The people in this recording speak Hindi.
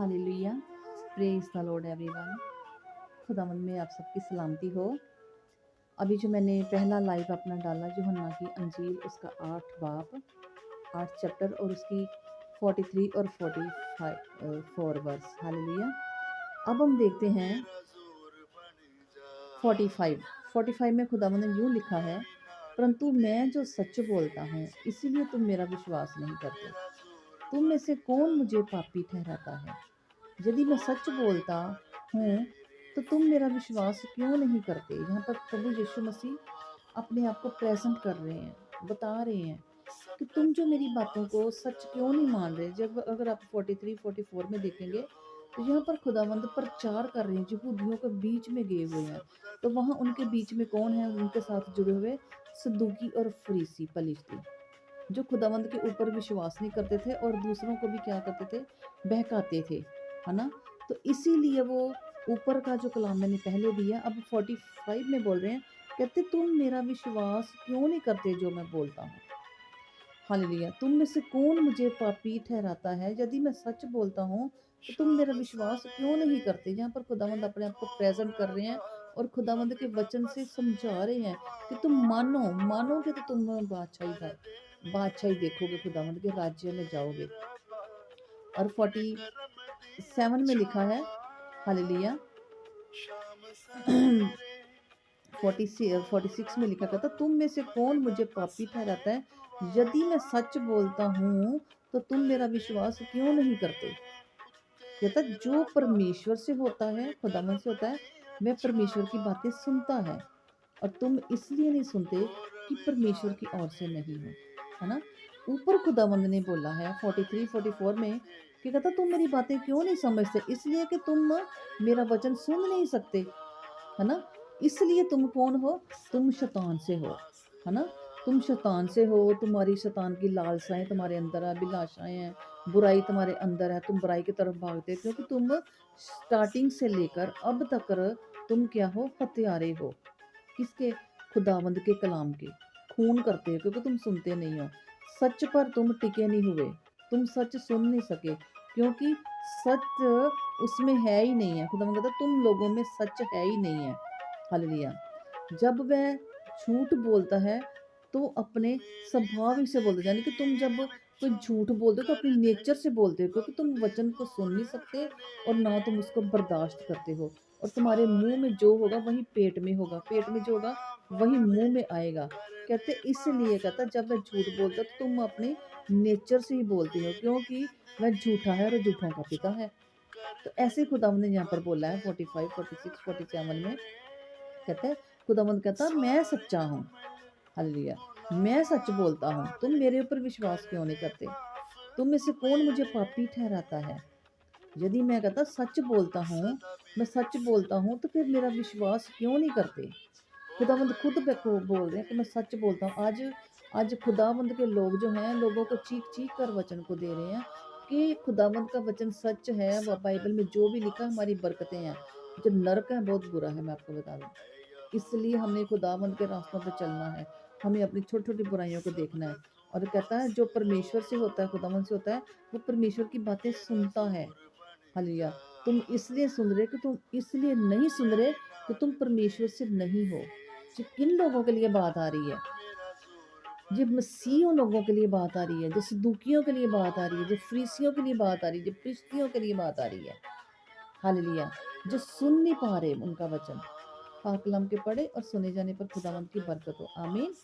Hallelujah, praise the Lord everyone. खुदावंद में आप सबकी सलामती हो। अभी जो मैंने पहला लाइव अपना डाला यूहन्ना की अंजील उसका 8 बाब 8 चैप्टर और उसकी 43 और 45 4 वर्स। हालेलुया। अब हम देखते हैं 45 में खुदावंद ने यूँ लिखा है, परंतु मैं जो सच बोलता हूँ इसीलिए तुम मेरा विश्वास नहीं करते। तुम में से कौन मुझे पापी ठहराता है? यदि मैं सच बोलता हूँ तो तुम मेरा विश्वास क्यों नहीं करते? यहाँ पर प्रभु यीशु मसीह अपने आप को प्रेजेंट कर रहे हैं, बता रहे हैं कि तुम जो मेरी बातों को सच क्यों नहीं मान रहे। जब अगर आप 43 44 में देखेंगे तो यहाँ पर खुदावंद प्रचार कर रहे हैं, यहूदियों के बीच में गए हुए हैं। तो वहाँ उनके बीच में कौन है उनके साथ जुड़े हुए? सदूकी और फरीसी पलिश्ती, जो खुदावंद के ऊपर विश्वास नहीं करते थे और दूसरों को भी क्या करते थे? बहकाते थे, है ना? तो इसीलिए वो ऊपर का जो कलाम मैंने पहले दिया, अब 45 में बोल रहे हैं, कहते तुम मेरा विश्वास क्यों नहीं करते जो मैं बोलता हूँ। हालेलुया। तुम में से कौन मुझे पापी ठहराता है? यदि मैं सच बोलता हूँ तो तुम मेरा विश्वास क्यों नहीं करते? यहाँ पर खुदावंद अपने आप को प्रेजेंट कर रहे हैं और खुदावंद के वचन से समझा रहे हैं कि तुम मानोगे तो तुम बादशाही देखोगे, खुदावंद के राज्य में जाओगे। और 47 में लिखा है, हालेलुया 46 में लिखा था, तुम में से कौन मुझे पापी ठहराता है? यदि मैं सच बोलता हूँ तो तुम मेरा विश्वास क्यों नहीं करते? कहता जो परमेश्वर से होता है, खुदावन से होता है, वह परमेश्वर की बातें सुनता है। और तुम इसलिए नहीं सुनते कि परमेश्वर की ओर से नहीं हो, है ना? ऊपर खुदावंद ने बोला है 43 44 में कि कहता तुम मेरी बातें क्यों नहीं समझते? इसलिए कि तुम मेरा वचन सुन नहीं सकते, है ना? इसलिए तुम कौन हो? तुम शैतान से हो, है ना? तुम शैतान से हो, तुम्हारी शैतान की लालसाएं तुम्हारे अंदर है, अभिलाषाएं हैं, बुराई तुम्हारे अंदर है, तुम बुराई की तरफ भागते हो, क्योंकि तुम स्टार्टिंग से लेकर अब तक तुम क्या हो? हत्यारे हो। किसके? खुदावंद के कलाम के। खून करते हो क्योंकि तुम सुनते नहीं हो। सच पर तुम टिके नहीं हुए, तुम सच सुन नहीं सके, क्योंकि सच उसमें है ही नहीं है। खुदावंद कहता तुम लोगों में सच है ही नहीं है। हालेलुया। जब वह झूठ बोलता है तो अपने स्वभाव ही से बोलते, यानी कि तुम जब कोई झूठ बोलते हो तो अपनी नेचर से बोलते हो, क्योंकि तुम वचन को सुन नहीं सकते और ना तुम उसको बर्दाश्त करते हो। और तुम्हारे मुंह में जो होगा वही पेट में होगा, पेट में जो होगा वही मुंह में आएगा। कहते इसलिए कहता जब वह झूठ बोलता तो तुम अपने नेचर से ही बोलते हो, क्योंकि वह झूठा है और झूठों का पिता है। तो ऐसे खुदावंद ने यहाँ पर बोला है 45 46 47 में, कहते हैं खुदावंद कहता मैं सच्चा हूँ। हालेलुया। मैं सच बोलता हूँ, तुम मेरे ऊपर विश्वास क्यों नहीं करते? तुम में से कौन मुझे पापी ठहराता है? यदि मैं कहता सच बोलता हूँ, मैं सच बोलता हूँ, तो फिर मेरा विश्वास क्यों नहीं करते? खुदावंद खुद को बोल रहे हैं कि मैं सच बोलता हूँ। आज खुदावंद के लोग जो हैं, लोगों को चीख कर वचन को दे रहे हैं कि खुदावंद का वचन सच है। वो बाइबल में जो भी लिखा हमारी बरकतें हैं। जो नरक है बहुत बुरा है, मैं आपको बता दूं। इसलिए हमें खुदावंद के रास्तों पे चलना है। हमें अपनी छोटी-छोटी बुराइयों को देखना है। और कहता है जो परमेश्वर से होता है, खुदावंद से होता है, वो परमेश्वर की बातें सुनता है। हालेलुया। तुम इसलिए सुन रहे कि तुम इसलिए नहीं सुन रहे कि तुम परमेश्वर से नहीं हो। ये किन लोगों के लिए बात आ रही है? ये मसीहियों लोगों के लिए बात आ रही है, जो सदूकियों के लिए बात आ रही है, जो फरीसियों के लिए बात आ रही है, जो फरिश्तियों के लिए बात आ रही है। हालेलुया। जो सुन नहीं पा रहे उनका वचन। पाक कलाम के पढ़े और सुने जाने पर खुदावंद की बरकत हो। आमीन।